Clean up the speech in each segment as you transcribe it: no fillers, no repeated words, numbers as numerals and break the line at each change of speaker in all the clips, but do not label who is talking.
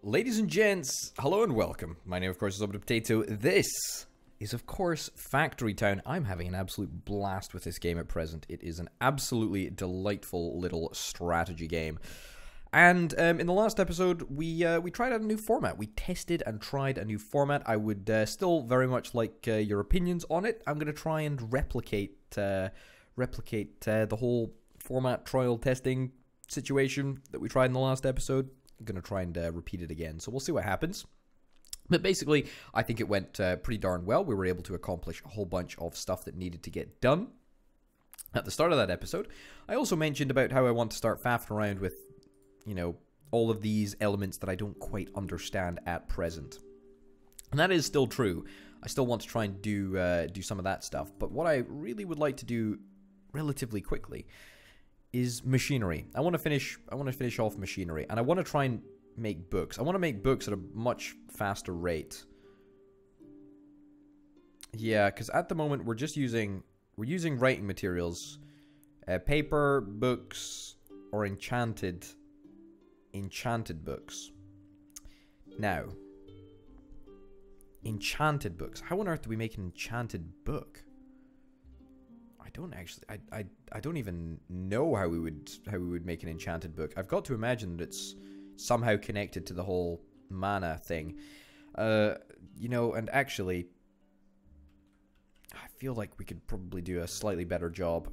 Ladies and gents, hello and welcome. My name, of course, is Open Potato. This is, of course, Factory Town. I'm having an absolute blast with this game at present. It is an absolutely delightful little strategy game. And in the last episode, we tried out a new format. We tested and tried a new format. I would still very much like your opinions on it. I'm going to try and replicate the whole format trial testing situation that we tried in the last episode. I'm going to try and repeat it again, so we'll see what happens. But basically, I think it went pretty darn well. We were able to accomplish a whole bunch of stuff that needed to get done. At the start of that episode, I also mentioned about how I want to start faffing around with, you know, all of these elements that I don't quite understand at present. And that is still true. I still want to try and do some of that stuff. But what I really would like to do relatively quickly is machinery. I want to finish off machinery, and I want to try and make books. I want to make books at a much faster rate. Yeah, because at the moment we're using writing materials, paper, books, or enchanted books. Now, enchanted books. How on earth do we make an enchanted book? I don't even know how we would make an enchanted book. I've got to imagine that it's somehow connected to the whole mana thing. You know, and actually, I feel like we could probably do a slightly better job.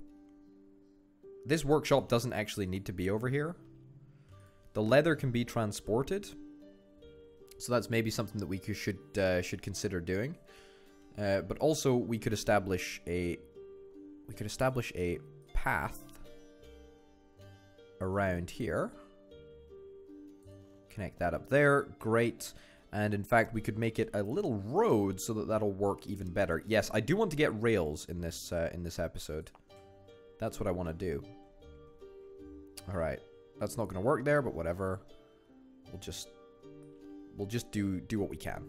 This workshop doesn't actually need to be over here. The leather can be transported, so that's maybe something that we should consider doing. But also, we could establish a path around here. Connect that up there. Great. And in fact, we could make it a little road so that that'll work even better. Yes, I do want to get rails in this episode. That's what I want to do. All right. That's not going to work there, but whatever. We'll just do what we can.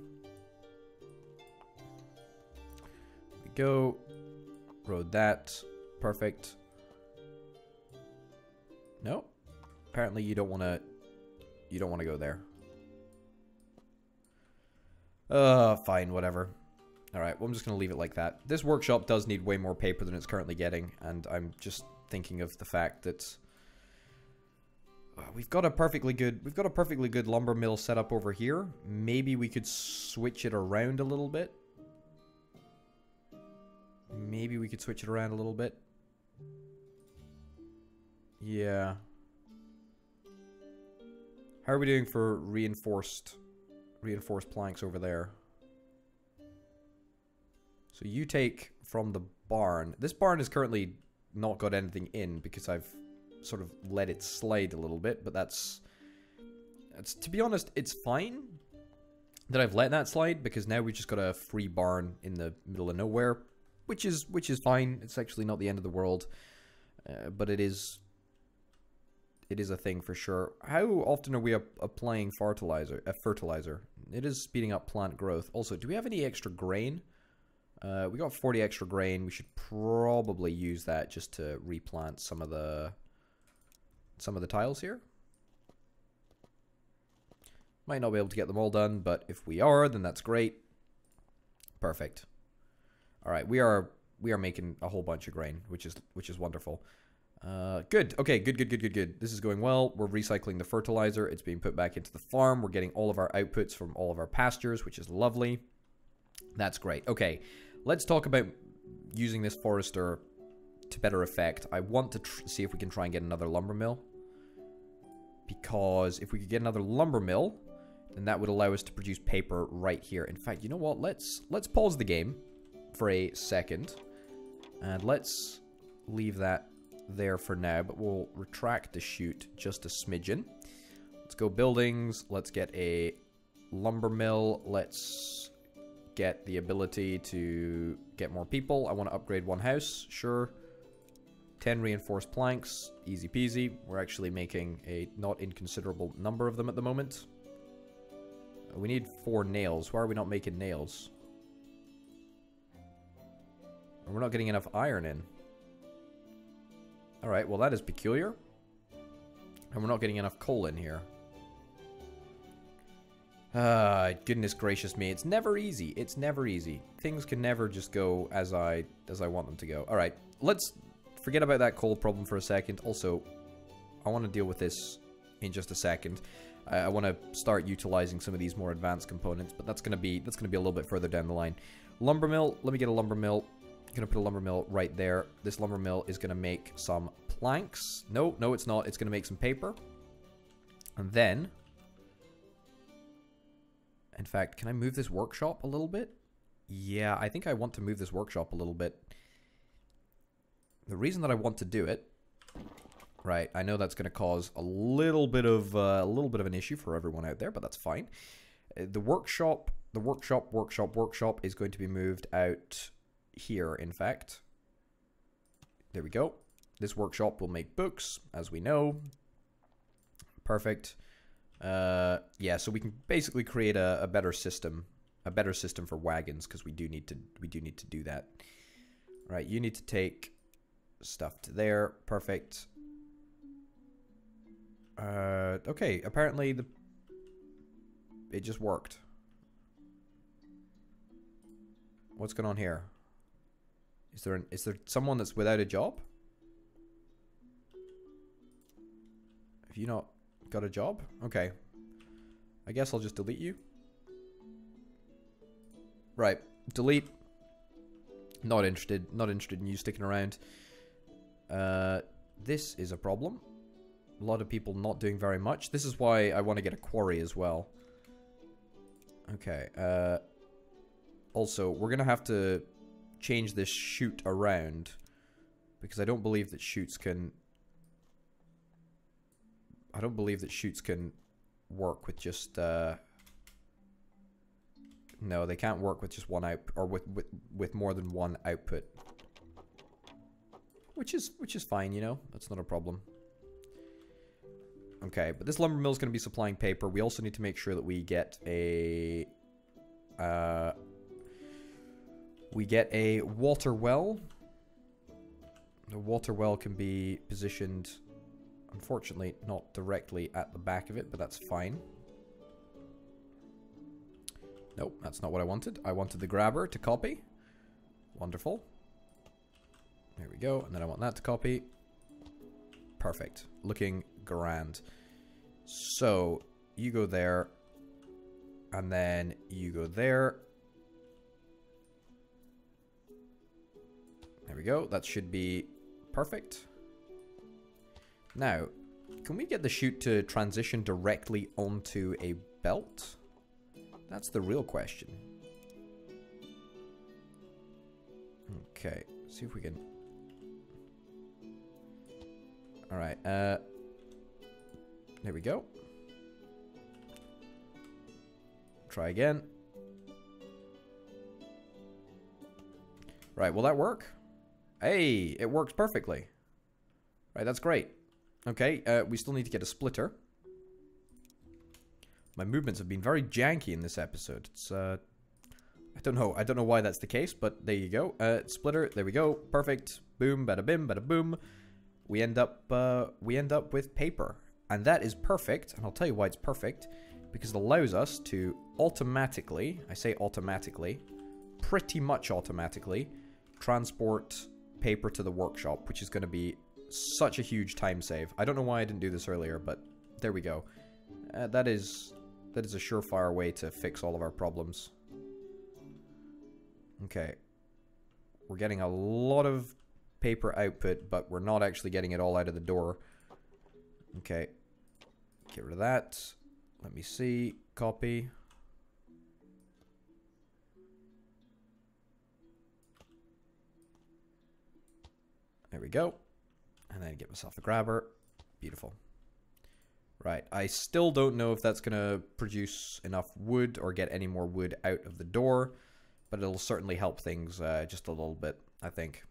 There we go. Road that. Perfect. No. Apparently you don't want to go there. Fine, whatever. Alright, well, I'm just going to leave it like that. This workshop does need way more paper than it's currently getting, and I'm just thinking of the fact that we've got a perfectly good lumber mill set up over here. Maybe we could switch it around a little bit. Yeah. How are we doing for reinforced planks over there? So you take from the barn. This barn has currently not got anything in because I've sort of let it slide a little bit, but that's to be honest, it's fine that I've let that slide because now we've just got a free barn in the middle of nowhere. Which is fine. It's actually not the end of the world, but it is a thing for sure. How often are we applying fertilizer? It is speeding up plant growth. Also, do we have any extra grain? We got 40 extra grain. We should probably use that just to replant some of the tiles here. Might not be able to get them all done, but if we are, then that's great. Perfect. All right, we are making a whole bunch of grain, which is wonderful. Good. Okay, good. This is going well. We're recycling the fertilizer. It's being put back into the farm. We're getting all of our outputs from all of our pastures, which is lovely. That's great. Okay, let's talk about using this forester to better effect. I want to see if we can try and get another lumber mill. Because if we could get another lumber mill, then that would allow us to produce paper right here. In fact, you know what? Let's pause the game for a second, and let's leave that there for now, but we'll retract the chute just a smidgen. Let's go buildings. Let's get a lumber mill. Let's get the ability to get more people. I want to upgrade one house. Sure. 10 reinforced planks. Easy peasy. We're actually making a not inconsiderable number of them at the moment. We need 4 nails. Why are we not making nails? We're not getting enough iron in. Alright, well that is peculiar. And we're not getting enough coal in here. Goodness gracious me. It's never easy. It's never easy. Things can never just go as I want them to go. Alright, let's forget about that coal problem for a second. Also, I want to deal with this in just a second. I want to start utilizing some of these more advanced components, but that's gonna be a little bit further down the line. Lumber mill. Let me get a lumber mill. I'm gonna put a lumber mill right there. This lumber mill is gonna make some planks. No, it's not. It's gonna make some paper. And then, in fact, can I move this workshop a little bit? Yeah, I think I want to move this workshop a little bit. The reason that I want to do it, right? I know that's going to cause a little bit of an issue for everyone out there, but that's fine. The workshop is going to be moved out here. In fact, there we go. This workshop will make books, as we know. Perfect. Yeah, so we can basically create a better system for wagons, because we do need to do that. Right, you need to take stuff to there. Perfect. Okay, apparently it just worked. What's going on here? Is there someone that's without a job? Have you not got a job? Okay. I guess I'll just delete you. Right. Delete. Not interested. Not interested in you sticking around. This is a problem. A lot of people not doing very much. This is why I want to get a quarry as well. Okay. Also, we're going to have to change this chute around, because I don't believe that chutes can... I don't believe that chutes can work with just... No, they can't work with just one output, or with more than one output. Which is fine, you know? That's not a problem. Okay, but this lumber mill is going to be supplying paper. We also need to make sure that we get a... water well. The water well can be positioned, unfortunately, not directly at the back of it, but that's fine. Nope, that's not what I wanted. I wanted the grabber to copy. Wonderful. There we go. And then I want that to copy. Perfect. Looking grand. So, you go there. And then you go there. There we go. That should be perfect. Now, can we get the chute to transition directly onto a belt? That's the real question. Okay, see if we can... Alright, there we go. Try again. Right, will that work? Hey, it works perfectly. Right, that's great. Okay, we still need to get a splitter. My movements have been very janky in this episode. It's, I don't know why that's the case, but there you go. Splitter, there we go. Perfect. Boom, bada bim, bada boom. We end up with paper. And that is perfect, and I'll tell you why it's perfect. Because it allows us to automatically, I say automatically, pretty much automatically, transport paper to the workshop, which is going to be such a huge time save. I don't know why I didn't do this earlier, but there we go. That is a surefire way to fix all of our problems. Okay. We're getting a lot of paper output, but we're not actually getting it all out of the door. Okay. Get rid of that. Let me see. Copy. There we go. And then get myself a grabber. Beautiful. Right, I still don't know if that's going to produce enough wood or get any more wood out of the door, but it'll certainly help things just a little bit, I think.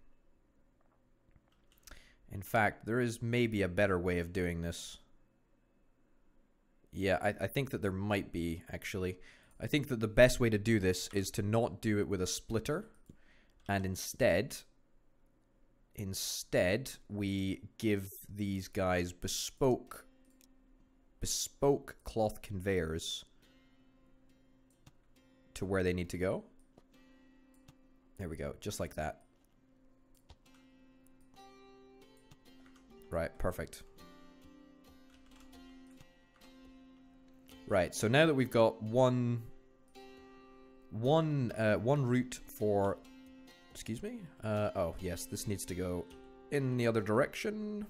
In fact, there is maybe a better way of doing this. Yeah, I think that there might be, actually. I think that the best way to do this is to not do it with a splitter, and instead we give these guys bespoke cloth conveyors to where they need to go. There we go, just like that. Right, perfect. Right, so now that we've got one route for... Excuse me? Oh, yes, this needs to go in the other direction.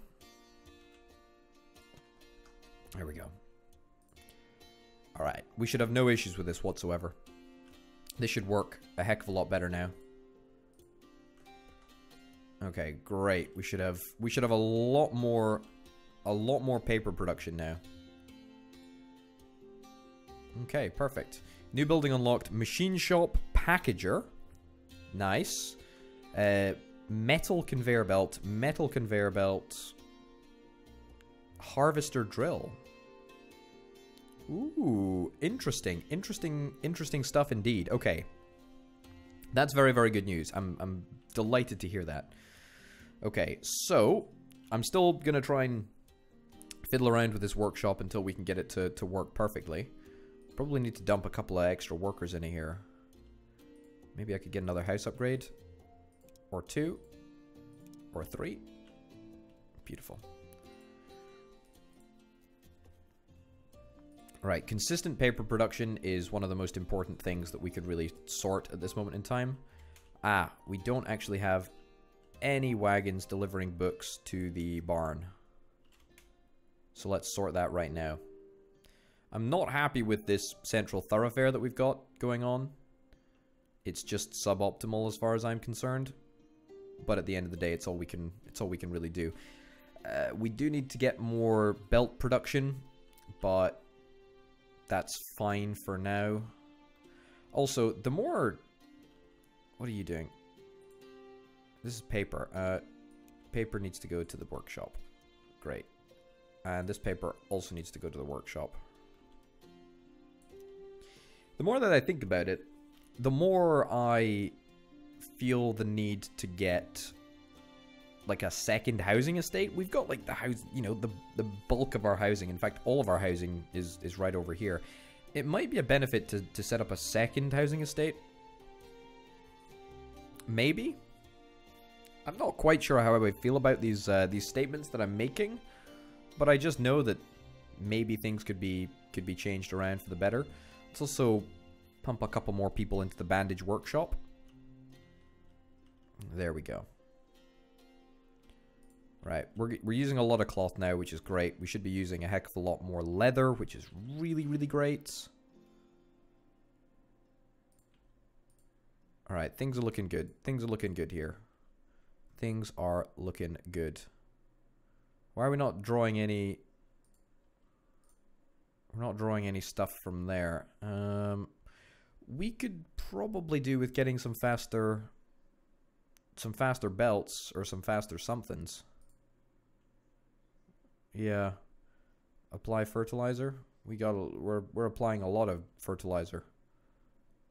There we go. Alright, we should have no issues with this whatsoever. This should work a heck of a lot better now. Okay, great. We should have a lot more paper production now. Okay, perfect. New building unlocked. Machine shop packager. Nice. Metal conveyor belt. Metal conveyor belt. Harvester drill. Ooh, interesting. Interesting stuff indeed. Okay. That's very, very good news. I'm delighted to hear that. Okay, so I'm still gonna try and fiddle around with this workshop until we can get it to work perfectly. Probably need to dump a couple of extra workers in here. Maybe I could get another house upgrade. Or 2. Or 3. Beautiful. Right, consistent paper production is one of the most important things that we could really sort at this moment in time. Ah, we don't actually have any wagons delivering books to the barn. So let's sort that right now. I'm not happy with this central thoroughfare that we've got going on. It's just suboptimal as far as I'm concerned. But at the end of the day, it's all we can really do. We do need to get more belt production, but that's fine for now. Also, the more... What are you doing? This is paper. Paper needs to go to the workshop. Great. And this paper also needs to go to the workshop. The more that I think about it, the more I feel the need to get like a second housing estate. We've got like the house, you know, the bulk of our housing. In fact, all of our housing is right over here. It might be a benefit to set up a second housing estate. Maybe. I'm not quite sure how I would feel about these statements that I'm making, but I just know that maybe things could be changed around for the better. Let's also pump a couple more people into the bandage workshop. There we go. Right, we're using a lot of cloth now, which is great. We should be using a heck of a lot more leather, which is really, really great. Alright, things are looking good. Things are looking good here. Things are looking good. Why are we not drawing any... We're not drawing any stuff from there. We could probably do with getting some faster belts or some faster somethings. Yeah. Apply fertilizer. We're applying a lot of fertilizer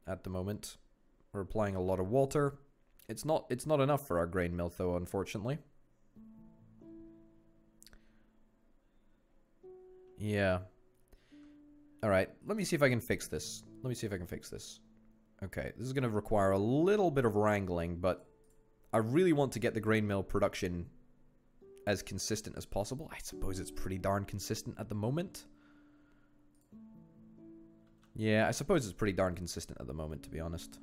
at the moment. We're applying a lot of water. It's not enough for our grain mill though, unfortunately. Yeah. Alright, let me see if I can fix this. Okay, this is going to require a little bit of wrangling, but I really want to get the grain mill production as consistent as possible. I suppose it's pretty darn consistent at the moment. Yeah, I suppose it's pretty darn consistent at the moment, to be honest.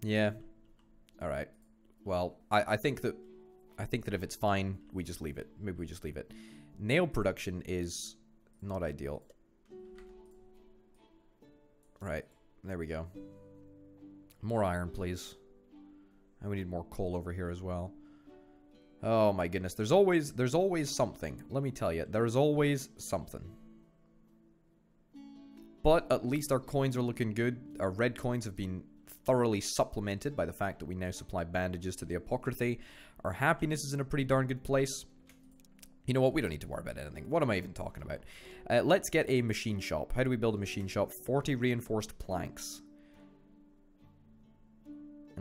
Yeah. Alright. Well, I think that if it's fine, we just leave it. Maybe we just leave it. Nail production is not ideal. Right. There we go. More iron, please. And we need more coal over here as well. Oh my goodness. There's always something. Let me tell you. There's always something. But at least our coins are looking good. Our red coins have been thoroughly supplemented by the fact that we now supply bandages to the Apocryphy. Our happiness is in a pretty darn good place. You know what? We don't need to worry about anything. What am I even talking about? Let's get a machine shop. How do we build a machine shop? 40 reinforced planks.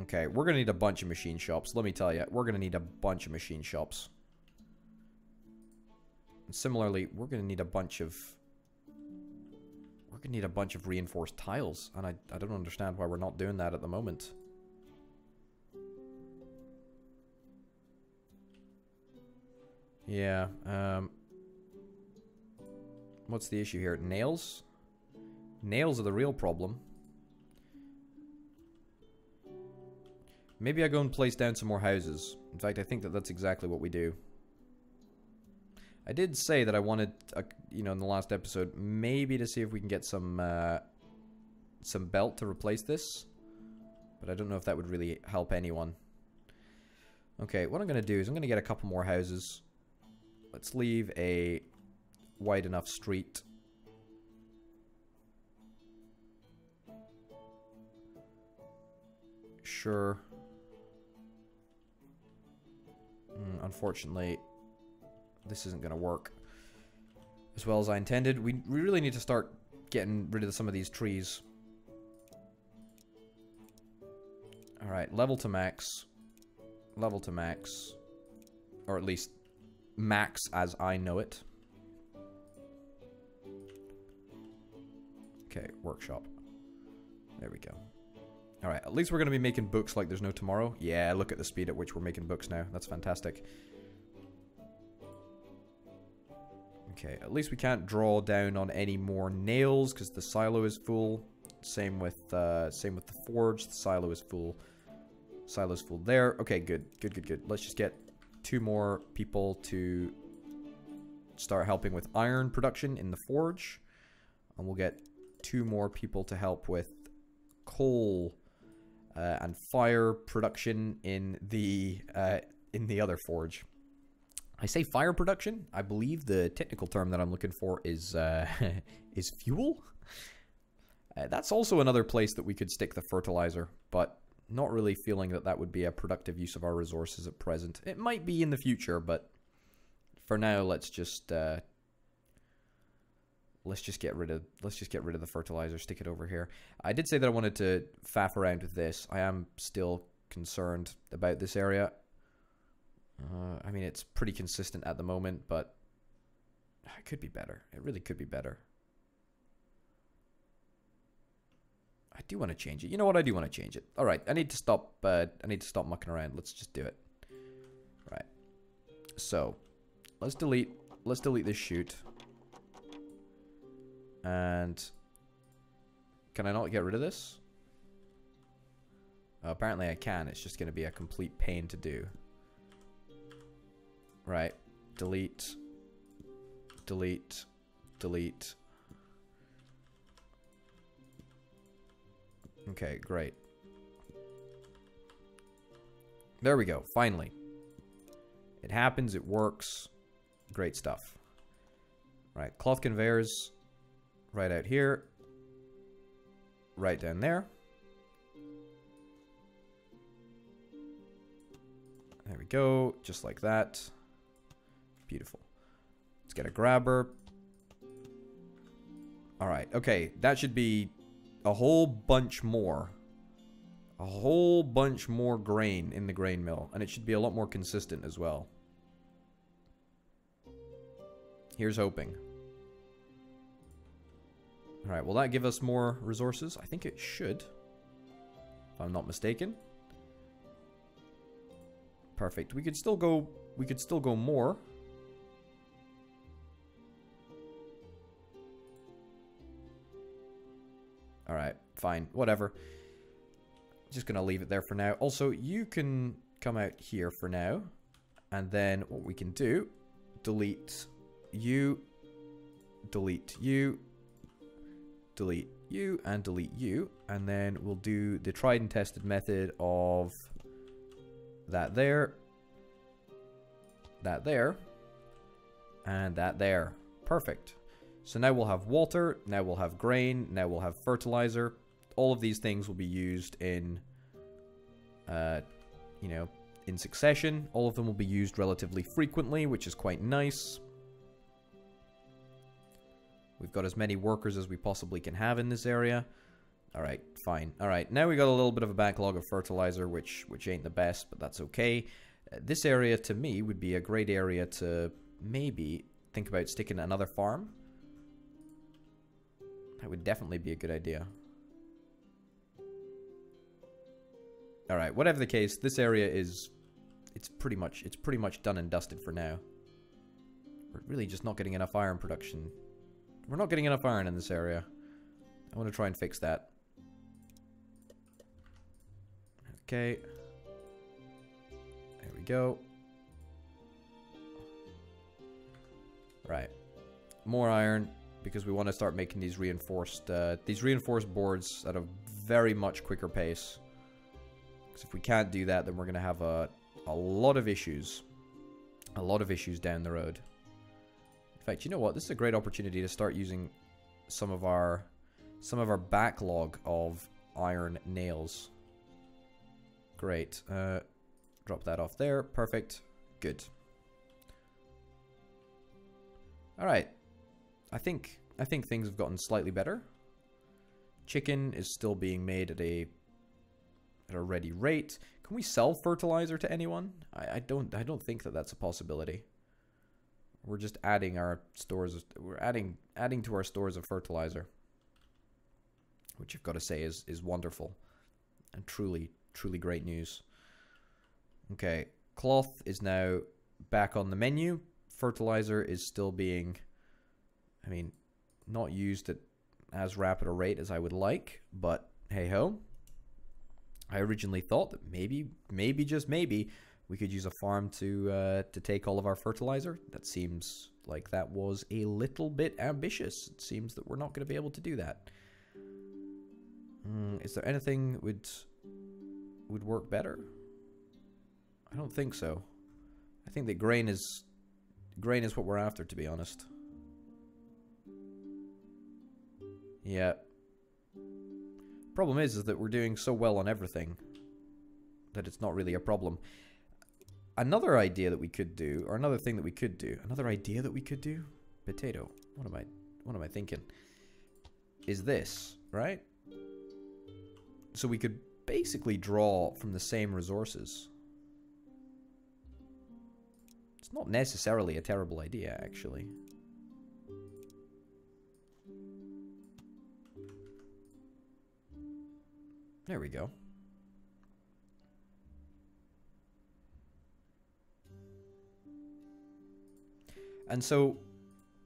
Okay, we're going to need a bunch of machine shops. Let me tell you, we're going to need a bunch of machine shops. And similarly, we're going to need a bunch of We need a bunch of reinforced tiles, and I don't understand why we're not doing that at the moment. Yeah, what's the issue here? Nails? Nails are the real problem. Maybe I go and place down some more houses. In fact, I think that that's exactly what we do. I did say that I wanted, you know, in the last episode, maybe to see if we can get some belt to replace this. But I don't know if that would really help anyone. Okay, what I'm going to do is I'm going to get a couple more houses. Let's leave a wide enough street. Sure. Unfortunately, this isn't going to work as well as I intended. We really need to start getting rid of some of these trees. Alright, level to max. Level to max. Or at least max as I know it. Okay, workshop. There we go. Alright, at least we're going to be making books like there's no tomorrow. Yeah, look at the speed at which we're making books now. That's fantastic. Okay, at least we can't draw down on any more nails because the silo is full. Same with the forge. The silo is full. Silo's full there. Okay, good. Good, good, good. Let's just get 2 more people to start helping with iron production in the forge. And we'll get 2 more people to help with coal and fire production in the other forge. I say fire production. I believe the technical term that I'm looking for is is fuel. That's also another place that we could stick the fertilizer, but not really feeling that that would be a productive use of our resources at present. It might be in the future, but for now, let's just get rid of the fertilizer. Stick it over here. I did say that I wanted to faff around with this. I am still concerned about this area. I mean, it's pretty consistent at the moment, but it could be better. It really could be better. I do want to change it. You know what? I do want to change it. All right, I need to stop. I need to stop mucking around. Let's just do it. Right. So, let's delete this chute. And can I not get rid of this? Apparently I can. It's just going to be a complete pain to do. Right. Delete. Delete. Delete. Okay, great. There we go. Finally. It happens. It works. Great stuff. Right. Cloth conveyors. Right out here. Right down there. There we go. Just like that. Beautiful. Let's get a grabber. Alright, okay. That should be a whole bunch more. A whole bunch more grain in the grain mill. And it should be a lot more consistent as well. Here's hoping. Alright, will that give us more resources? I think it should. If I'm not mistaken. Perfect. We could still go more. Alright, fine. Whatever. Just gonna leave it there for now. Also, you can come out here for now. And then what we can do, delete you, delete you, delete you, and delete you. And then we'll do the tried and tested method of that there, and that there. Perfect. So now we'll have water, now we'll have grain, now we'll have fertilizer. All of these things will be used in, you know, in succession. All of them will be used relatively frequently, which is quite nice. We've got as many workers as we possibly can have in this area. Alright, fine. Alright, now we got a little bit of a backlog of fertilizer, which ain't the best, but that's okay. This area, to me, would be a great area to maybe think about sticking another farm. That would definitely be a good idea. Alright, whatever the case, this area is... It's pretty much done and dusted for now. We're really just not getting enough iron production. We're not getting enough iron in this area. I want to try and fix that. Okay. There we go. Right. More iron, because we want to start making these reinforced boards at a very much quicker pace. Because if we can't do that, then we're going to have a lot of issues. A lot of issues down the road. In fact, you know what? This is a great opportunity to start using some of our backlog of iron nails. Great. Drop that off there. Perfect. Good. Alright. I think things have gotten slightly better. Chicken is still being made at a ready rate. Can we sell fertilizer to anyone? I don't think that that's a possibility. We're just adding our stores. We're adding to our stores of fertilizer, which I've got to say is wonderful and truly great news. Okay, cloth is now back on the menu. Fertilizer is still being, I mean, not used at as rapid a rate as I would like, but hey ho. I originally thought that maybe just maybe we could use a farm to take all of our fertilizer. That seems like that was a little bit ambitious. It seems that we're not going to be able to do that. Is there anything that would work better? I don't think so. I think that grain is what we're after, to be honest. Yeah. Problem is that we're doing so well on everything that it's not really a problem. Another idea that we could do, or another thing that we could do, another idea that we could do, potato. What am I thinking? Is this, right? So we could basically draw from the same resources. It's not necessarily a terrible idea, actually. There we go. And so,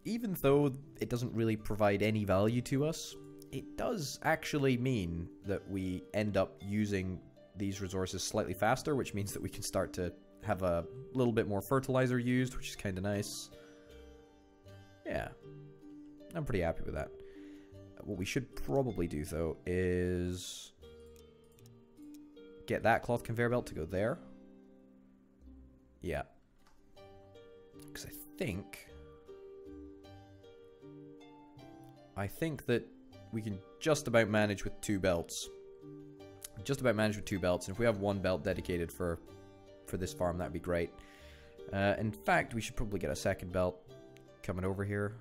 even though it doesn't really provide any value to us, it does actually mean that we end up using these resources slightly faster, which means that we can start to have a little bit more fertilizer used, which is kind of nice. Yeah, I'm pretty happy with that. What we should probably do, though, is get that cloth conveyor belt to go there. Yeah. Because I think that we can just about manage with 2 belts. Just about manage with 2 belts, and if we have 1 belt dedicated for this farm, that'd be great. In fact, we should probably get a 2nd belt coming over here.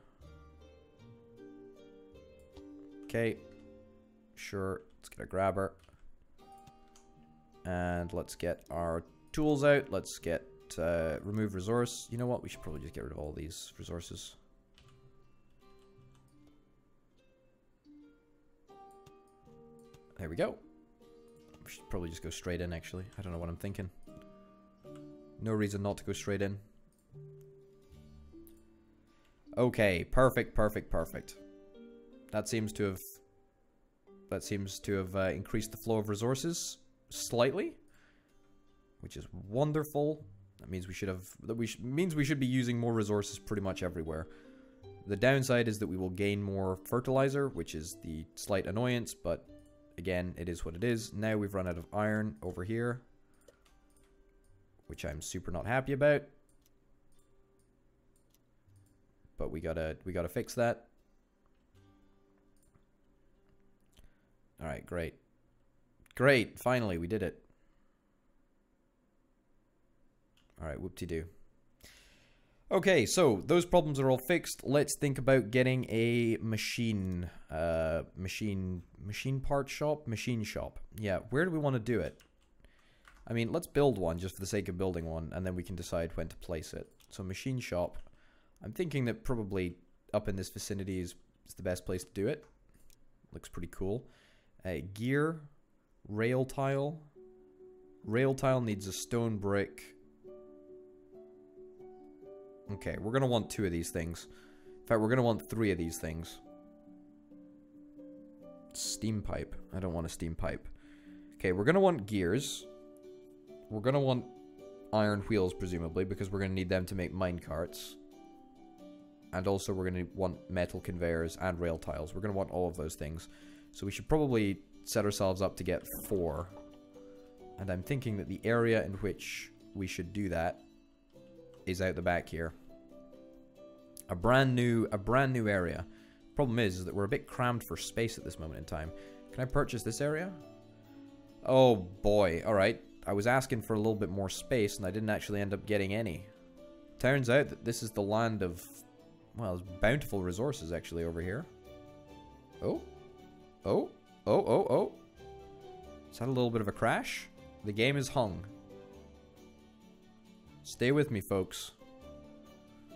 Okay. Sure. Let's get a grabber. And let's get our tools out. Let's get remove resource. You know what? We should probably just get rid of all these resources. There we go. We should probably just go straight in, actually. I don't know what I'm thinking. No reason not to go straight in. Okay, perfect. That seems to have increased the flow of resources slightly, which is wonderful. That means we should be using more resources pretty much everywhere. The downside is that we will gain more fertilizer, which is the slight annoyance, but again, it is what it is. Now we've run out of iron over here, which I'm super not happy about. But we gotta fix that. Alright, great. Great, finally, we did it. Alright, whoop-de-doo. Okay, so those problems are all fixed. Let's think about getting a machine part shop? Machine shop. Yeah, where do we want to do it? I mean, let's build one just for the sake of building one, and then we can decide when to place it. So machine shop. I'm thinking that probably up in this vicinity is the best place to do it. Looks pretty cool. Gear, rail tile. Rail tile needs a stone brick. Okay, we're going to want 2 of these things. In fact, we're going to want 3 of these things. Steam pipe. I don't want a steam pipe. Okay, we're going to want gears. We're going to want iron wheels, presumably, because we're going to need them to make mine carts. And also we're going to want metal conveyors and rail tiles. We're going to want all of those things. So we should probably set ourselves up to get 4. And I'm thinking that the area in which we should do that is out the back here. A brand new area. Problem is that we're a bit crammed for space at this moment in time. Can I purchase this area? Oh boy, alright. I was asking for a little bit more space and I didn't actually end up getting any. Turns out that this is the land of, well, there's bountiful resources actually over here. Oh. Oh. Oh, oh, oh. Is that a little bit of a crash? The game is hung. Stay with me, folks.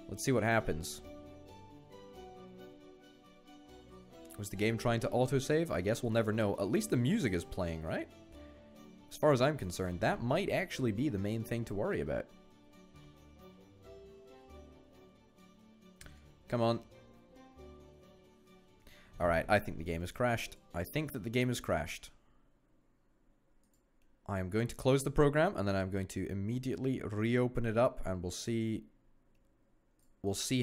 Let's see what happens. Was the game trying to autosave? I guess we'll never know. At least the music is playing, right? As far as I'm concerned, that might actually be the main thing to worry about. Come on. Alright, I think the game has crashed. I think that the game has crashed. I am going to close the program and then I'm going to immediately reopen it up and we'll see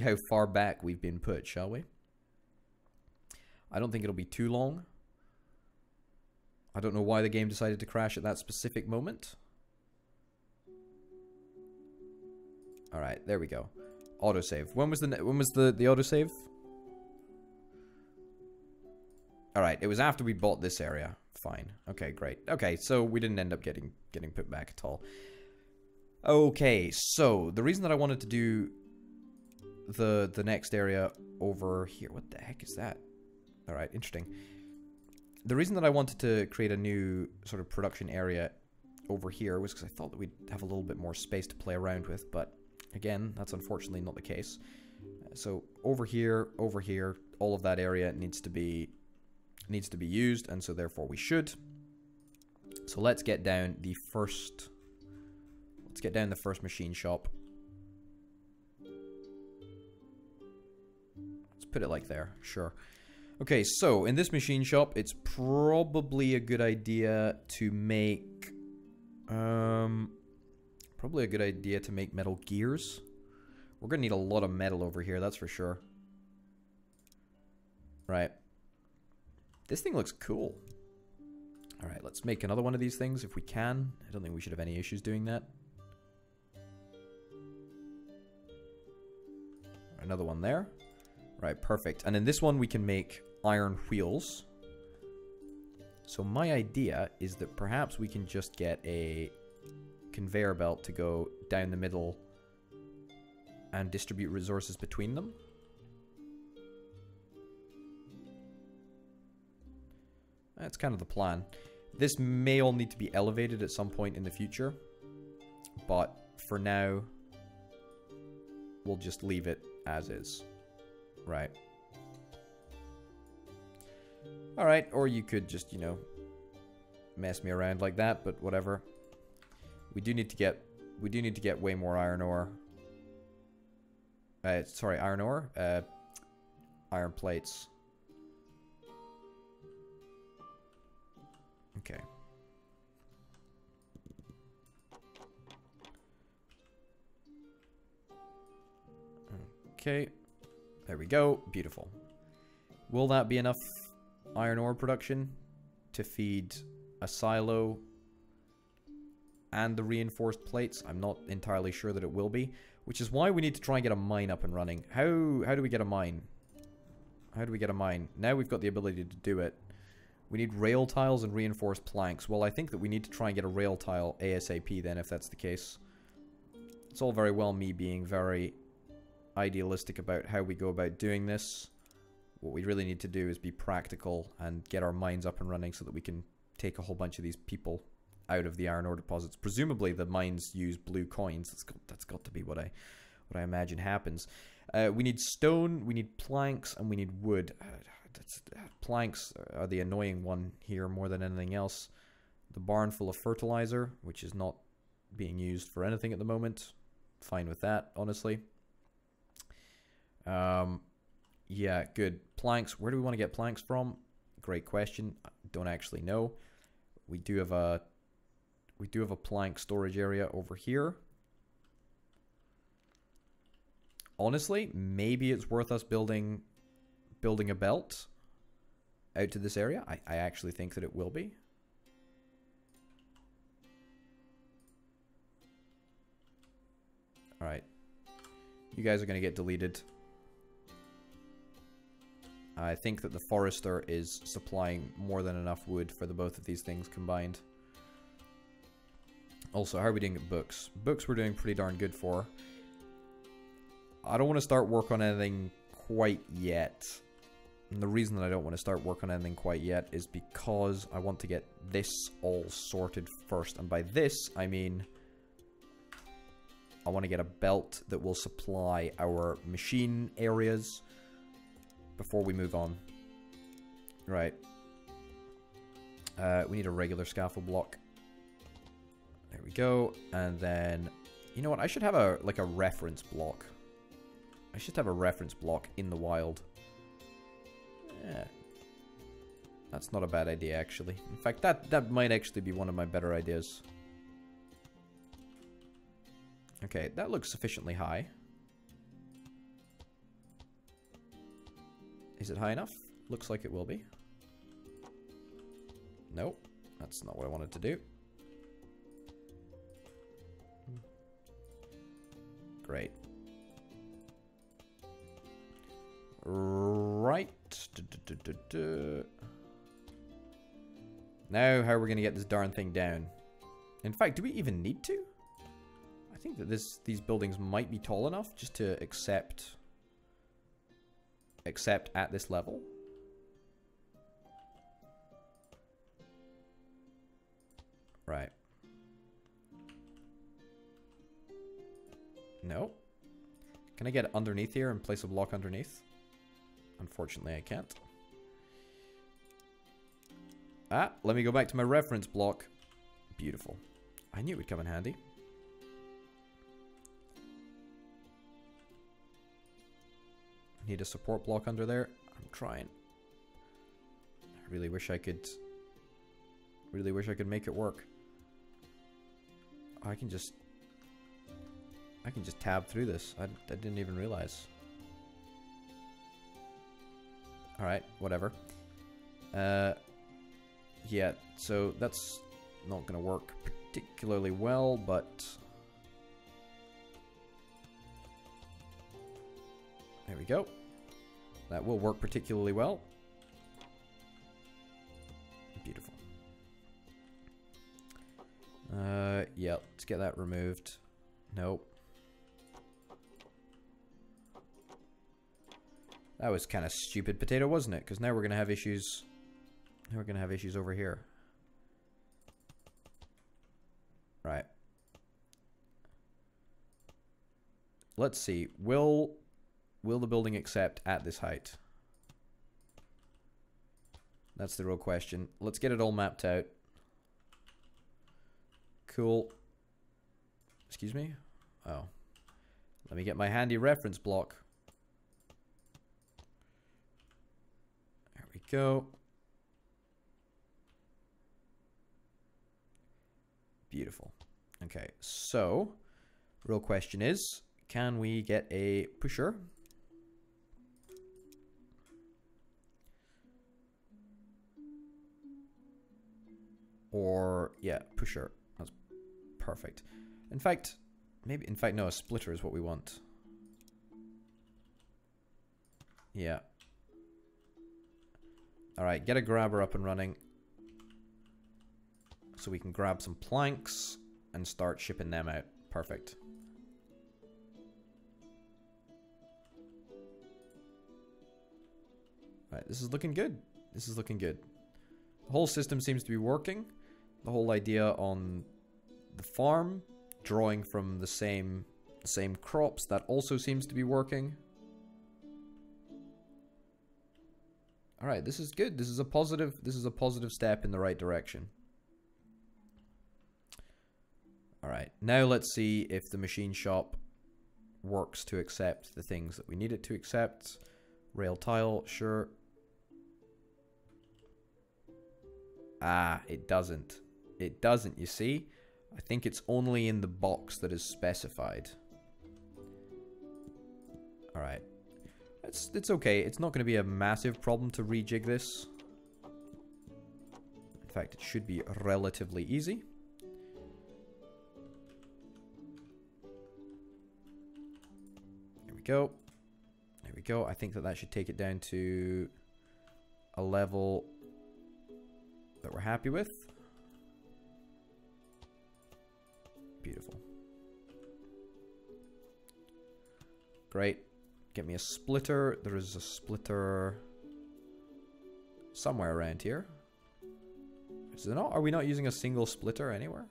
how far back we've been put, shall we? I don't think it'll be too long. I don't know why the game decided to crash at that specific moment. Alright, there we go. Autosave. When was the autosave? Alright, it was after we bought this area. Fine. Okay, great. Okay, so we didn't end up getting put back at all. Okay, so the reason that I wanted to do the next area over here. What the heck is that? Alright, interesting. The reason that I wanted to create a new sort of production area over here was because I thought that we'd have a little bit more space to play around with, but again, that's unfortunately not the case. So over here, all of that area needs to be used, and so therefore we should. So let's get down the first machine shop. Let's put it like there, sure. Okay, so in this machine shop, it's probably a good idea to make metal gears. We're gonna need a lot of metal over here, that's for sure. Right. This thing looks cool. Alright, let's make another one of these things if we can. I don't think we should have any issues doing that. Another one there. Right, perfect. And in this one we can make iron wheels. So my idea is that perhaps we can just get a conveyor belt to go down the middle and distribute resources between them. That's kind of the plan. This may all need to be elevated at some point in the future, but for now, we'll just leave it as is. Right. Alright, or you could just, you know, mess me around like that, but whatever. We do need to get way more iron ore. Sorry, iron ore? Iron plates. Okay. Okay. There we go. Beautiful. Will that be enough iron ore production to feed a silo and the reinforced plates? I'm not entirely sure that it will be, which is why we need to try and get a mine up and running. How do we get a mine? How do we get a mine? Now we've got the ability to do it. We need rail tiles and reinforced planks. Well, I think that we need to try and get a rail tile ASAP then, if that's the case. It's all very well me being very idealistic about how we go about doing this. What we really need to do is be practical and get our mines up and running so that we can take a whole bunch of these people out of the iron ore deposits. Presumably the mines use blue coins. That's got to be what I imagine happens. We need stone, we need planks, and we need wood. Planks are the annoying one here more than anything else. The barn full of fertilizer, which is not being used for anything at the moment. Fine with that, honestly. Yeah, good. Planks. Where do we want to get planks from? Great question. I don't actually know. We do have a plank storage area over here. Honestly, maybe it's worth us building a belt out to this area. I actually think that it will be. Alright. You guys are going to get deleted. I think that the forester is supplying more than enough wood for the both of these things combined. Also, how are we doing at books? Books we're doing pretty darn good for. I don't want to start work on anything quite yet. And the reason that I don't want to start work on anything quite yet is because I want to get this all sorted first. And by this, I mean I want to get a belt that will supply our machine areas before we move on. Right. We need a regular scaffold block. There we go. And then, you know what? I should have a reference block. I should have a reference block in the wild. Yeah. That's not a bad idea, actually. In fact, that might actually be one of my better ideas. Okay, that looks sufficiently high. Is it high enough? Looks like it will be. Nope, that's not what I wanted to do. Great. Right. Now, how are we going to get this darn thing down? In fact, do we even need to? I think that these buildings might be tall enough just to accept at this level. Right. No. Can I get underneath here and place a block underneath? Unfortunately, I can't. Ah, let me go back to my reference block. Beautiful. I knew it would come in handy. Need a support block under there. I'm trying. I really wish I could make it work. I can just tab through this. I didn't even realize. Alright, whatever. Yeah, so that's not going to work particularly well, but there we go. That will work particularly well. Beautiful. Yeah, let's get that removed. Nope. That was kind of stupid potato, wasn't it? Because now we're going to have issues. Now we're going to have issues over here. Right. Let's see. Will the building accept at this height? That's the real question. Let's get it all mapped out. Cool. Excuse me? Oh. Let me get my handy reference block. There we go. Beautiful. Okay, so real question is, can we get a pusher? Or, yeah, pusher. That's perfect. In fact, no, a splitter is what we want. Yeah. Alright, get a grabber up and running. So we can grab some planks and start shipping them out. Perfect. Right, this is looking good. This is looking good. The whole system seems to be working. The whole idea on the farm, drawing from the same crops, that also seems to be working. All right, this is good. This is a positive step in the right direction. All right, now let's see if the machine shop works to accept the things that we need it to accept. Rail tile, sure. Ah, it doesn't. It doesn't, you see? I think it's only in the box that is specified. All right. It's okay. It's not going to be a massive problem to rejig this. In fact, it should be relatively easy. There we go. There we go. I think that should take it down to a level that we're happy with. Beautiful. Great. Get me a splitter. There is a splitter somewhere around here. Is there not? Are we not using a single splitter anywhere?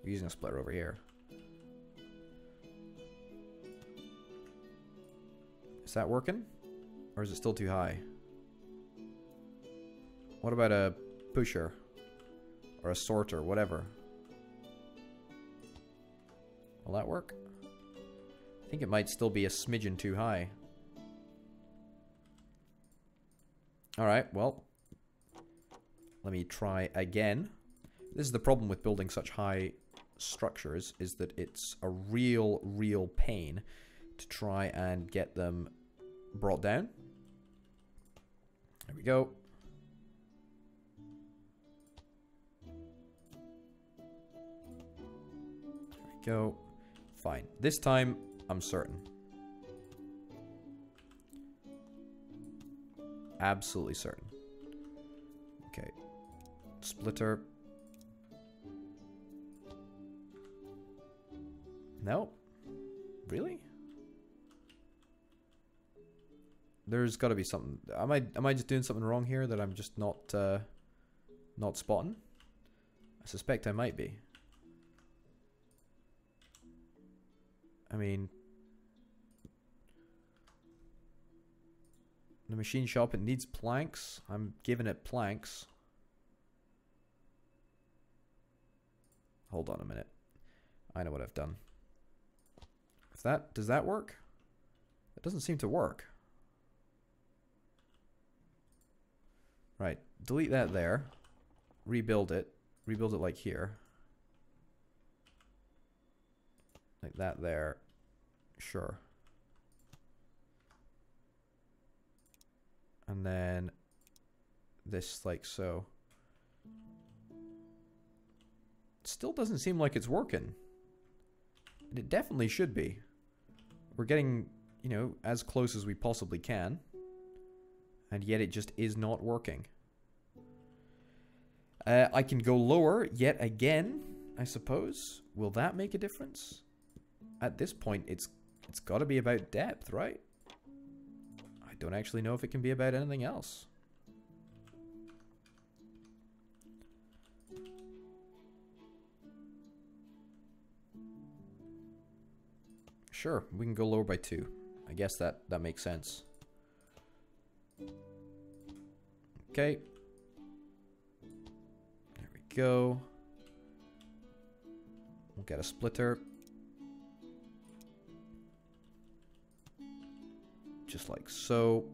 We're using a splitter over here. Is that working? Or is it still too high? What about a pusher? Or a sorter, whatever. Will that work? I think it might still be a smidgen too high. Alright, well. Let me try again. This is the problem with building such high structures, is that it's a real pain to try and get them brought down. There we go. There we go. Fine. This time, I'm certain. Absolutely certain. Okay. Splitter. No? Really? There's got to be something. Am I just doing something wrong here that I'm just not spotting? I suspect I might be. I mean, the machine shop, it needs planks. I'm giving it planks. Hold on a minute. I know what I've done. Does that work? It doesn't seem to work. Right, delete that there. Rebuild it. Rebuild it like here. Like that there. Sure. And then this like so. It still doesn't seem like it's working. And it definitely should be. We're getting, you know, as close as we possibly can. And yet it just is not working. I can go lower yet again, I suppose. Will that make a difference? At this point, it's got to be about depth, right? I don't actually know if it can be about anything else. Sure, we can go lower by 2. I guess that makes sense. Okay. There we go. We'll get a splitter. Just like so.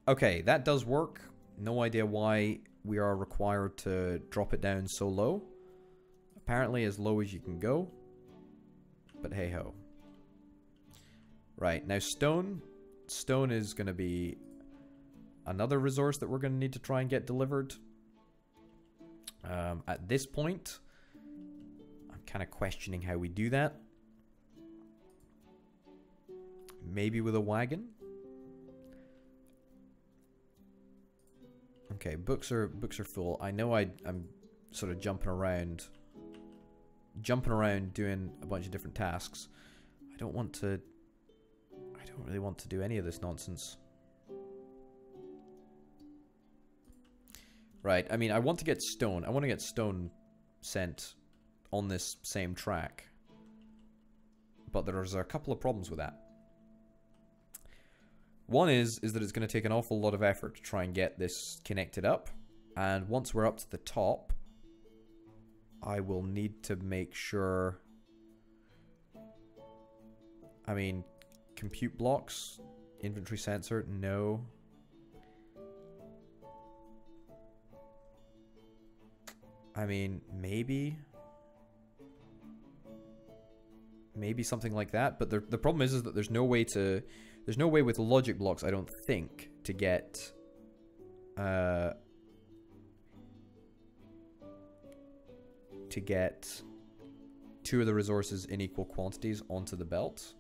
Okay, that does work. No idea why we are required to drop it down so low. Apparently as low as you can go. But hey ho. Right, now stone. Stone is going to be another resource that we're going to need to try and get delivered. At this point, I'm kind of questioning how we do that. Maybe with a wagon? Okay, books are full. I know I'm sort of jumping around doing a bunch of different tasks. I don't really want to do any of this nonsense. Right, I mean, I want to get stone. I want to get stone sent on this same track. but there's a couple of problems with that. One is that it's going to take an awful lot of effort to try and get this connected up. And once we're up to the top, I will need to make sure... I mean, compute blocks, inventory sensor, no. I mean, maybe something like that, but the problem is that there's no way with logic blocks, I don't think, to get two of the resources in equal quantities onto the belt,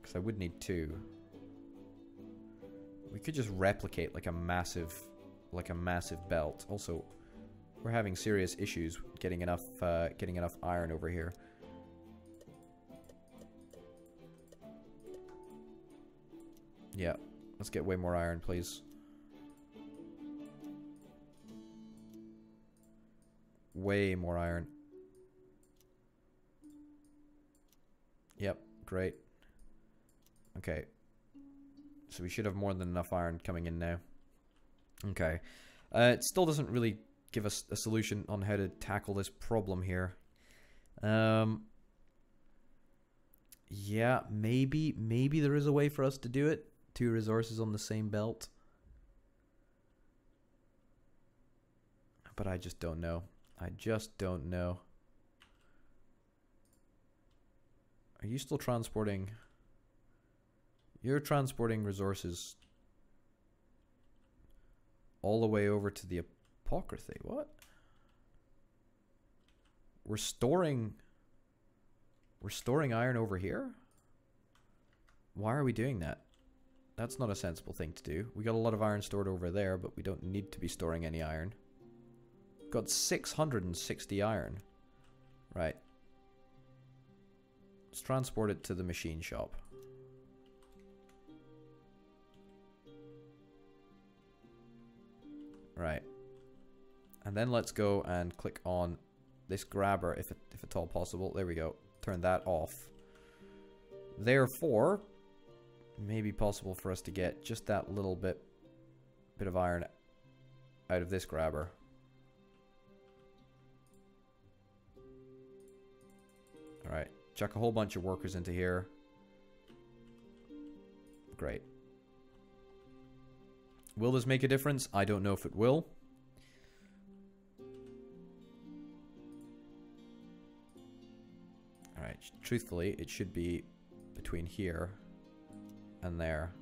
because I would need two. We could just replicate like a massive belt. Also, we're having serious issues getting enough iron over here. Yeah, let's get way more iron, please. Way more iron. Yep, great. Okay. So we should have more than enough iron coming in now. Okay. It still doesn't really give us a solution on how to tackle this problem here. Yeah, maybe there is a way for us to do it. Two resources on the same belt. But I just don't know. I just don't know. Are you still transporting? You're transporting resources all the way over to the Apocryphy. What? We're storing iron over here? Why are we doing that? That's not a sensible thing to do. We got a lot of iron stored over there, but we don't need to be storing any iron. Got 660 iron. Right. Let's transport it to the machine shop. Right. And then let's go and click on this grabber, if at all possible. There we go. Turn that off. Therefore, it may be possible for us to get just that little bit of iron out of this grabber. Alright. Chuck a whole bunch of workers into here. Great. Will this make a difference? I don't know if it will. Alright, truthfully, it should be between here and there.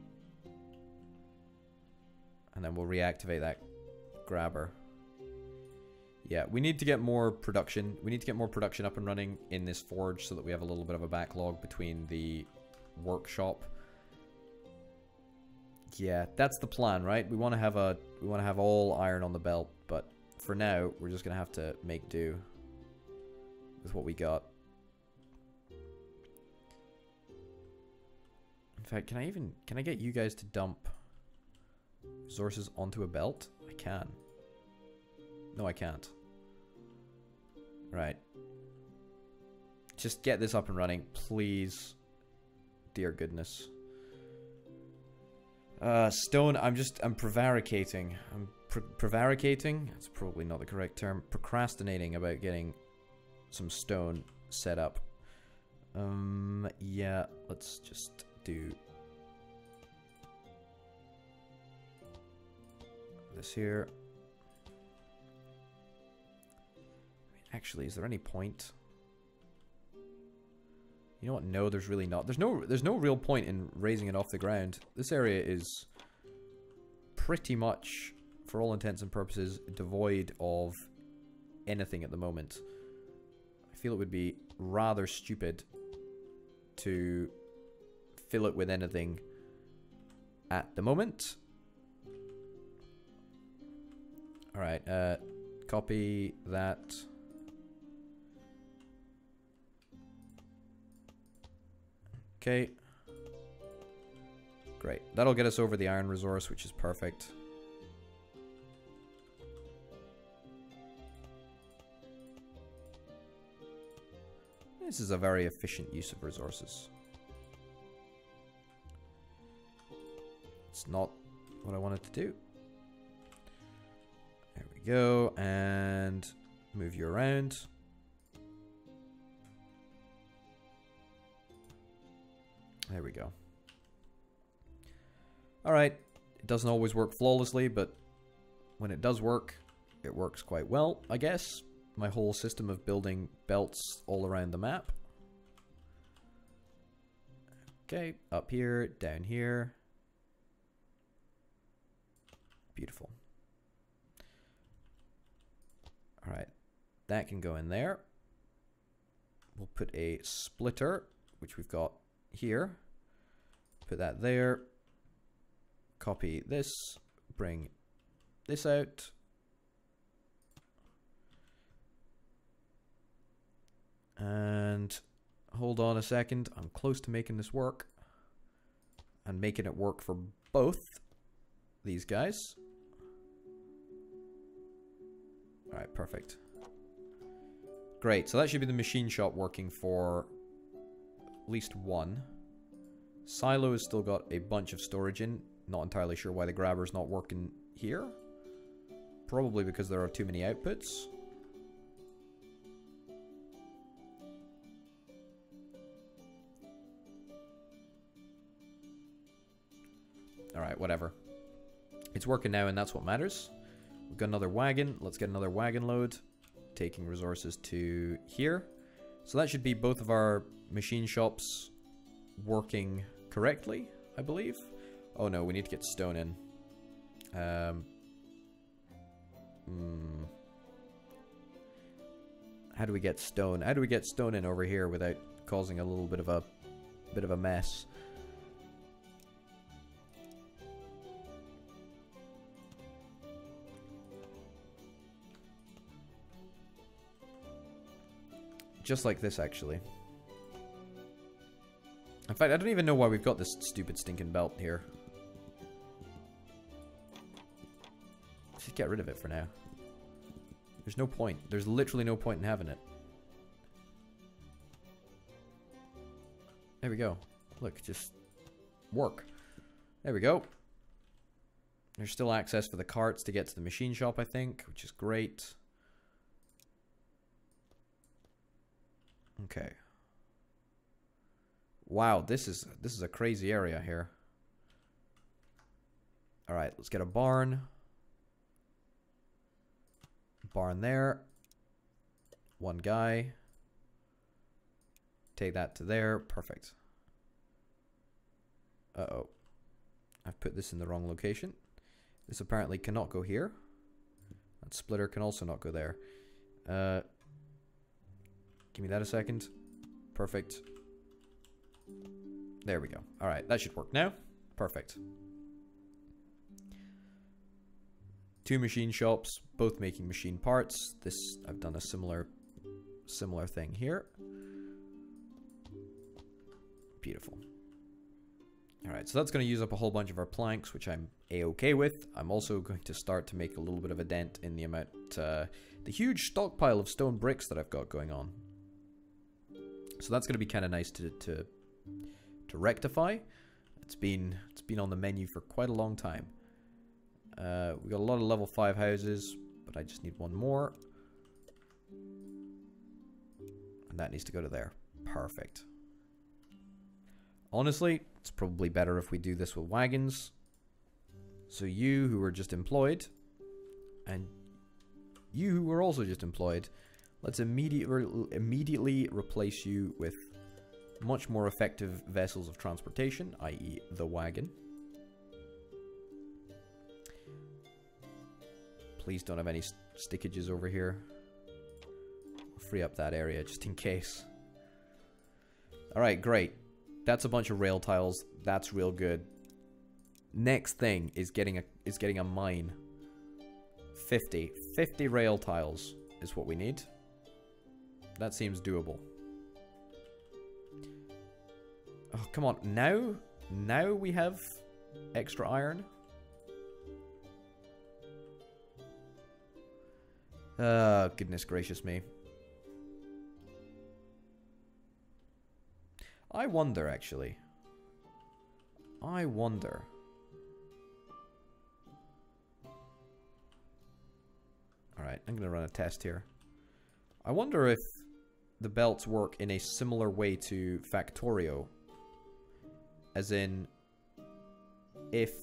And then we'll reactivate that grabber. Yeah, we need to get more production. We need to get more production up and running in this forge so that we have a little bit of a backlog between the workshop. Yeah, that's the plan, right? We want to have all iron on the belt, but for now, we're just gonna have to make do with what we got. In fact, can I get you guys to dump resources onto a belt? I can. No, I can't. Right. Just get this up and running, please. Dear goodness. Stone, I'm prevaricating. I'm prevaricating? That's probably not the correct term. Procrastinating about getting some stone set up. Yeah, let's just do this here. Actually, is there any point? You know what? No, there's really not. There's no real point in raising it off the ground. This area is pretty much, for all intents and purposes, devoid of anything at the moment. I feel it would be rather stupid to fill it with anything at the moment. Alright, copy that. Okay. Great. That'll get us over the iron resource, which is perfect. This is a very efficient use of resources. It's not what I wanted to do. There we go, and move you around. There we go. Alright, it doesn't always work flawlessly, but when it does work, it works quite well, I guess. My whole system of building belts all around the map. Okay, up here, down here. Beautiful. Alright, that can go in there. We'll put a splitter, which we've got here. Put that there. Copy this. Bring this out. And hold on a second. I'm close to making this work. And making it work for both these guys. Alright, perfect. Great, so that should be the machine shop working for at least one. Silo has still got a bunch of storage in. Not entirely sure why the grabber's not working here. Probably because there are too many outputs. Alright, whatever. It's working now and that's what matters. We've got another wagon. Let's get another wagon load. Taking resources to here. So that should be both of our machine shops working correctly, I believe. Oh no, we need to get stone in. How do we get stone? How do we get stone in over here without causing a little bit of a mess? Just like this, actually. In fact, I don't even know why we've got this stupid stinking belt here. Let's just get rid of it for now. There's no point. There's literally no point in having it. There we go. Look, just work. There we go. There's still access for the carts to get to the machine shop, I think, which is great. Okay. Wow, this is a crazy area here. All right, let's get a barn. Barn there. One guy. Take that to there. Perfect. Uh-oh. I've put this in the wrong location. This apparently cannot go here. That splitter can also not go there. Give me that a second. Perfect. There we go. Alright, that should work now. Perfect. Two machine shops, both making machine parts. This, I've done a similar thing here. Beautiful. Alright, so that's going to use up a whole bunch of our planks, which I'm a-okay with. I'm also going to start to make a little bit of a dent in the amount, the huge stockpile of stone bricks that I've got going on. So that's going to be kind of nice to rectify. It's been on the menu for quite a long time. We got a lot of level 5 houses, but I just need one more. And that needs to go to there. Perfect. Honestly, it's probably better if we do this with wagons. So you who were just employed, and you who were also just employed, let's immediately replace you with much more effective vessels of transportation, i.e. the wagon. Please don't have any stickages over here. Free up that area just in case. Alright, great. That's a bunch of rail tiles. That's real good. Next thing is getting a mine. 50 rail tiles is what we need. That seems doable. Oh, come on. Now we have extra iron. Goodness gracious me. I wonder, actually. I wonder. Alright, I'm going to run a test here. I wonder if the belts work in a similar way to Factorio. As in, if...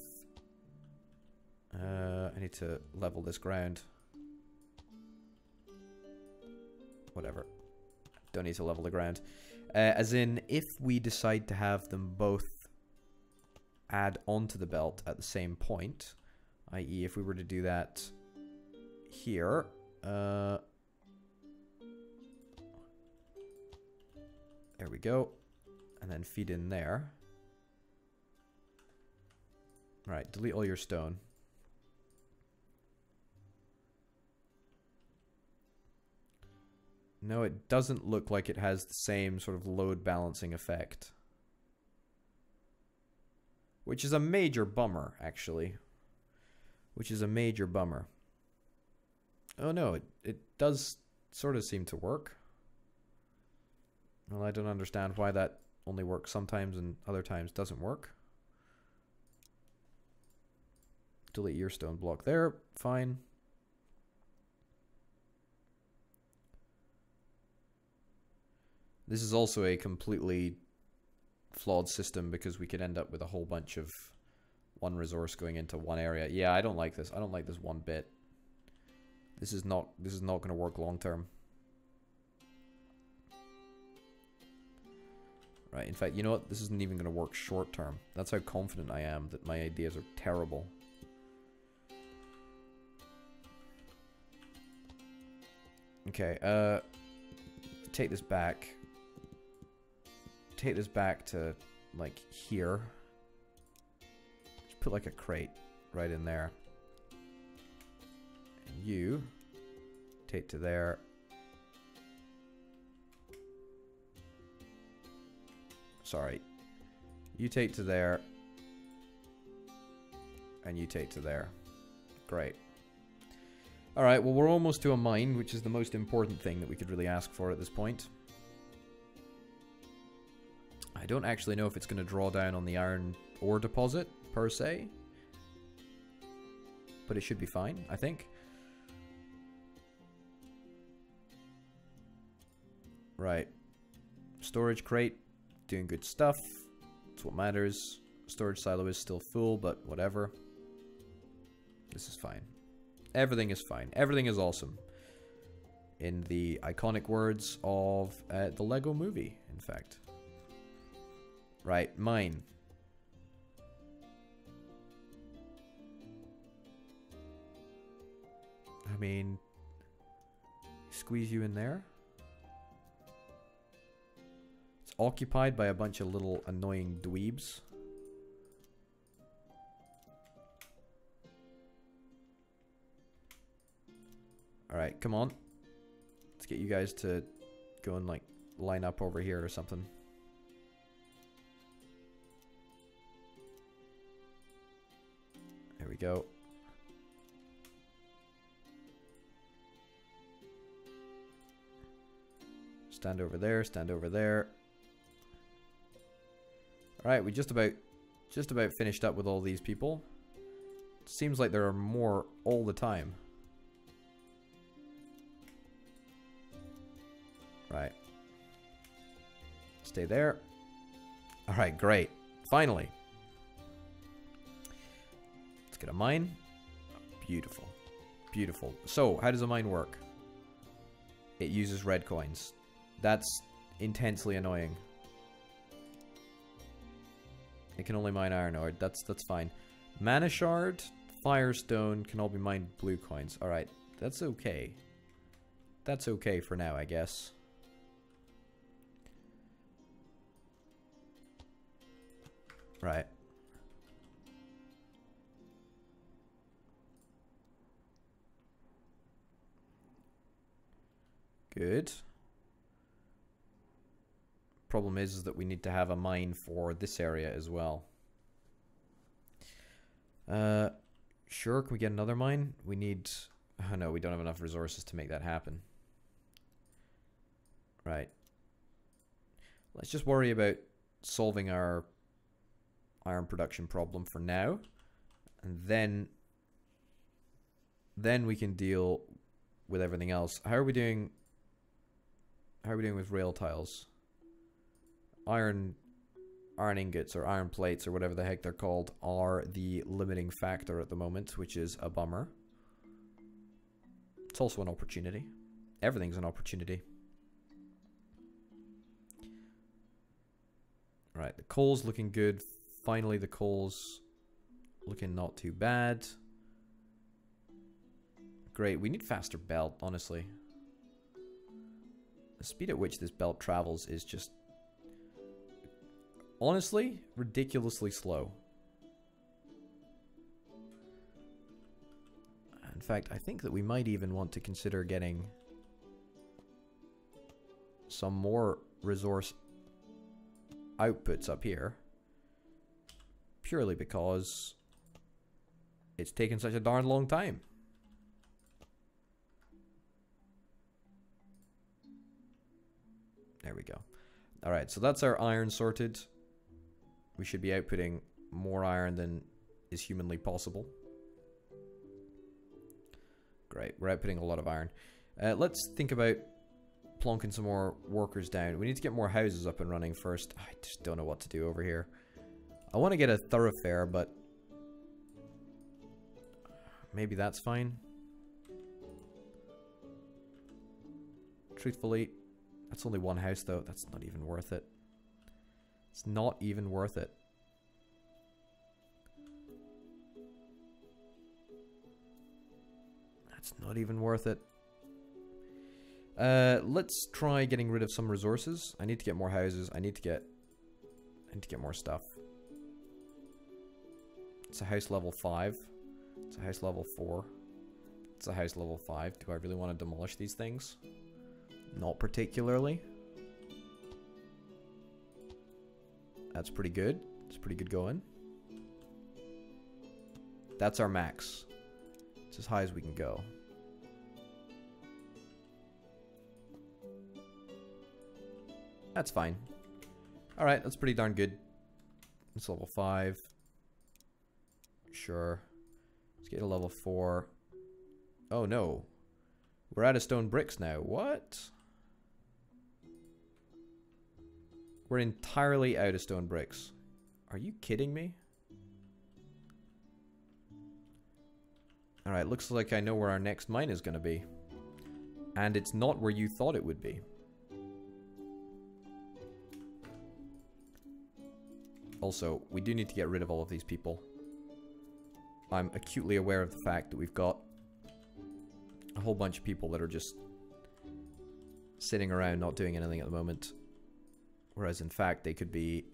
I need to level this ground. Whatever. Don't need to level the ground. As in, if we decide to have them both add onto the belt at the same point, i.e. if we were to do that here, there we go, and then feed in there. Right, delete all your stone. No, it doesn't look like it has the same sort of load balancing effect. Which is a major bummer, actually. Which is a major bummer. Oh no, it does sort of seem to work. Well, I don't understand why that only works sometimes and other times doesn't work. Delete your stone block there, fine. This is also a completely flawed system because we could end up with a whole bunch of one resource going into one area. Yeah, I don't like this. I don't like this one bit. This is not going to work long term. Right, in fact, you know what? This isn't even going to work short term. That's how confident I am that my ideas are terrible. Okay, take this back. Take this back to, like, here. Just put, like, a crate right in there. And you take to there. Sorry. You take to there. And you take to there. Great. Alright, well, we're almost to a mine, which is the most important thing that we could really ask for at this point. I don't actually know if it's going to draw down on the iron ore deposit, per se. But it should be fine, I think. Right. Storage crate. Doing good stuff. That's what matters. Storage silo is still full, but whatever. This is fine. Everything is fine. Everything is awesome. In the iconic words of the Lego movie, in fact. Right, mine. I mean, squeeze you in there. It's occupied by a bunch of little annoying dweebs. Alright, come on. Let's get you guys to go and, like, line up over here or something. There we go. Stand over there, stand over there. Alright, we just about finished up with all these people. Seems like there are more all the time. Right. Stay there. Alright, great. Finally. Let's get a mine. Beautiful. Beautiful. So, how does a mine work? It uses red coins. That's intensely annoying. It can only mine iron ore. That's fine. Mana shard, firestone can all be mined blue coins. Alright, that's okay. That's okay for now, I guess. Right. Good. Problem is that we need to have a mine for this area as well. Sure, can we get another mine? We need... Oh no, we don't have enough resources to make that happen. Right. Let's just worry about solving our iron production problem for now. And then we can deal with everything else. How are we doing? How are we doing with rail tiles? Iron ingots or iron plates or whatever the heck they're called are the limiting factor at the moment, which is a bummer. It's also an opportunity. Everything's an opportunity. Right, the coal's looking good. Finally, the coal's looking not too bad. Great, we need faster belt, honestly. The speed at which this belt travels is just, honestly, ridiculously slow. In fact, I think that we might even want to consider getting some more resource outputs up here. Purely because it's taken such a darn long time. There we go. Alright, so that's our iron sorted. We should be outputting more iron than is humanly possible. Great, we're outputting a lot of iron. Let's think about plonking some more workers down. We need to get more houses up and running first. I just don't know what to do over here. I want to get a thoroughfare, but maybe that's fine. Truthfully, that's only one house though. That's not even worth it. It's not even worth it. That's not even worth it. Let's try getting rid of some resources. I need to get more houses. I need to get more stuff. It's a house level 5. It's a house level 4. It's a house level 5. Do I really want to demolish these things? Not particularly. That's pretty good. It's pretty good going. That's our max. It's as high as we can go. That's fine. Alright, that's pretty darn good. It's level 5. Sure. Let's get to level 4. Oh no. We're out of stone bricks now. What? We're entirely out of stone bricks. Are you kidding me? Alright, looks like I know where our next mine is going to be. And it's not where you thought it would be. Also, we do need to get rid of all of these people. I'm acutely aware of the fact that we've got a whole bunch of people that are just sitting around not doing anything at the moment. Whereas in fact they could be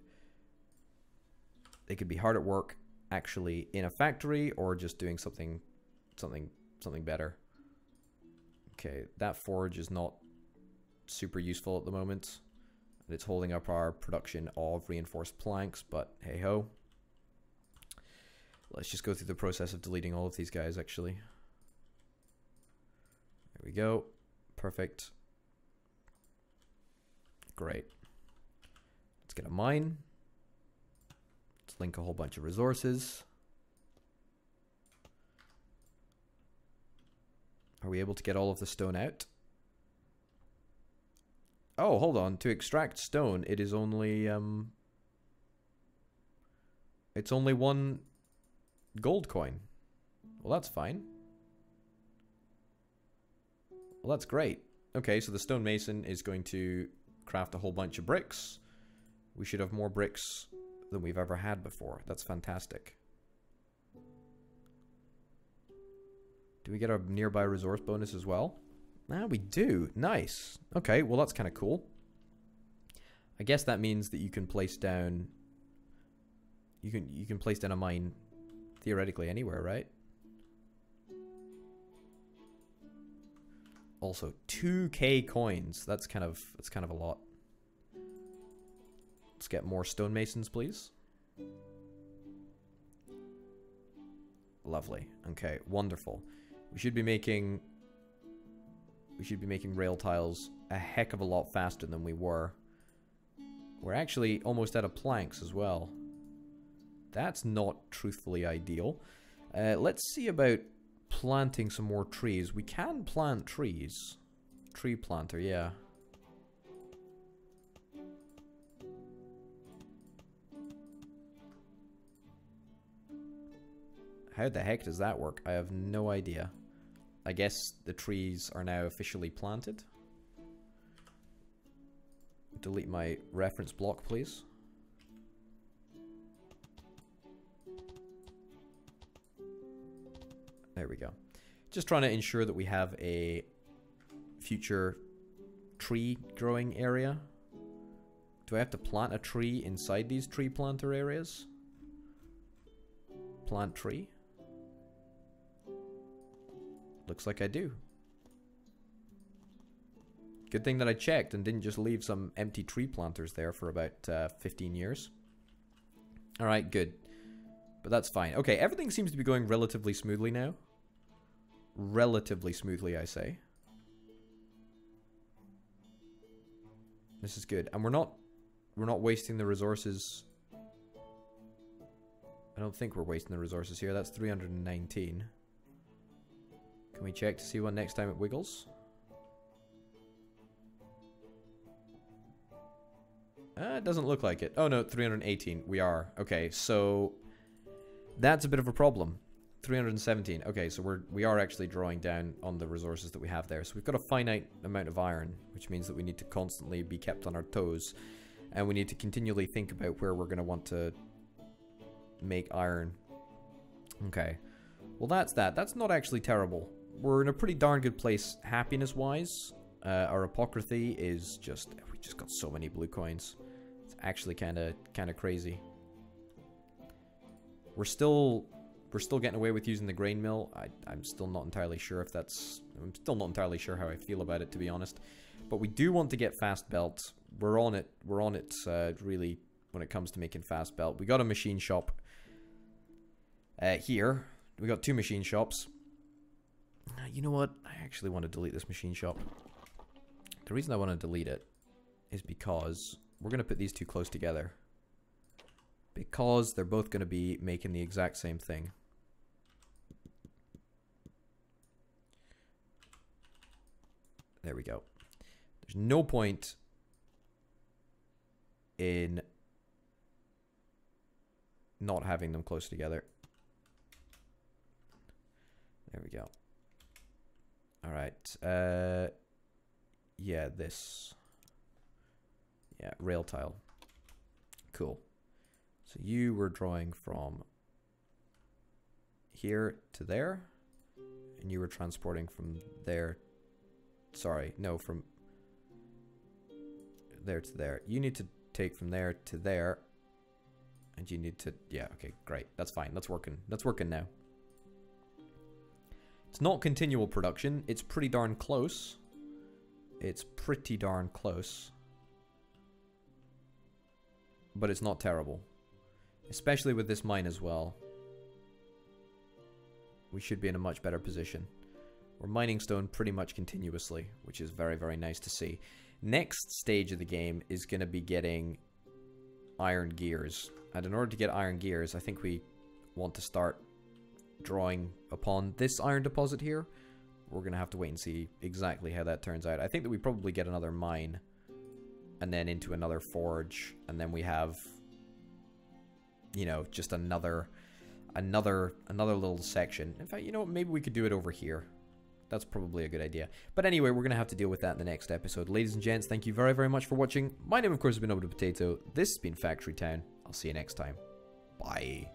hard at work actually in a factory or just doing something better. Okay, that forge is not super useful at the moment. It's holding up our production of reinforced planks, but hey ho. Let's just go through the process of deleting all of these guys actually. There we go. Perfect. Great. Let's get a mine. Let's link a whole bunch of resources. Are we able to get all of the stone out? Oh, hold on. To extract stone, it is only it's only 1 gold coin. Well, that's fine. Well, that's great. Okay, so the stonemason is going to craft a whole bunch of bricks. We should have more bricks than we've ever had before. That's fantastic. Do we get a nearby resource bonus as well? Ah, we do. Nice. Okay, well that's kind of cool. I guess that means that you can place down you can place down a mine theoretically anywhere, right? Also, 2k coins. That's kind of a lot. Let's get more stonemasons, please. Lovely. Okay, wonderful. We should be making rail tiles a heck of a lot faster than we were We're actually almost out of planks as well. That's not truthfully ideal. Let's see about planting some more trees. We can plant trees. Tree planter, yeah. How the heck does that work? I have no idea. I guess the trees are now officially planted. Delete my reference block, please. There we go. Just trying to ensure that we have a future tree growing area. Do I have to plant a tree inside these tree planter areas? Plant tree. Looks like I do. Good thing that I checked and didn't just leave some empty tree planters there for about 15 years. Alright, good. But that's fine. Okay, everything seems to be going relatively smoothly now. Relatively smoothly, I say. This is good. And we're not wasting the resources. I don't think we're wasting the resources here. That's 319. Can we check to see when next time it wiggles? It doesn't look like it. Oh no, 318. We are. Okay, so that's a bit of a problem. 317. Okay, so we are actually drawing down on the resources that we have there. So we've got a finite amount of iron, which means that we need to constantly be kept on our toes, and we need to continually think about where we're going to want to make iron. Okay. Well, that's that. That's not actually terrible. We're in a pretty darn good place happiness-wise. Our apocryphy is just... We just got so many blue coins. It's actually kind of crazy. We're still getting away with using the grain mill. I'm still not entirely sure if that's... I'm still not entirely sure how I feel about it, to be honest. But we do want to get fast belt. We're on it. We're on it, really, when it comes to making fast belt. We got a machine shop here. We got 2 machine shops. You know what? I actually want to delete this machine shop. The reason I want to delete it is because we're going to put these 2 close together. Because they're both going to be making the exact same thing. There we go. There's no point in not having them close together. There we go. Alright. Yeah, this. Yeah, rail tile. Cool. So you were drawing from here to there, and you were transporting from there. Sorry, no, from there to there. You need to take from there to there, and you need to... Yeah, okay, great. That's fine. That's working. That's working now. It's not continual production. It's pretty darn close. It's pretty darn close. But it's not terrible. Especially with this mine as well. We should be in a much better position. We're mining stone pretty much continuously, which is very, very nice to see. Next stage of the game is going to be getting iron gears. And in order to get iron gears, I think we want to start drawing upon this iron deposit here. We're going to have to wait and see exactly how that turns out. I think that we probably get another mine and then into another forge, and then we have, you know, just another little section. In fact, you know what, maybe we could do it over here. That's probably a good idea. But anyway, we're going to have to deal with that in the next episode. Ladies and gents, thank you very, very much for watching. My name, of course, has been Potato. This has been Factory Town. I'll see you next time. Bye.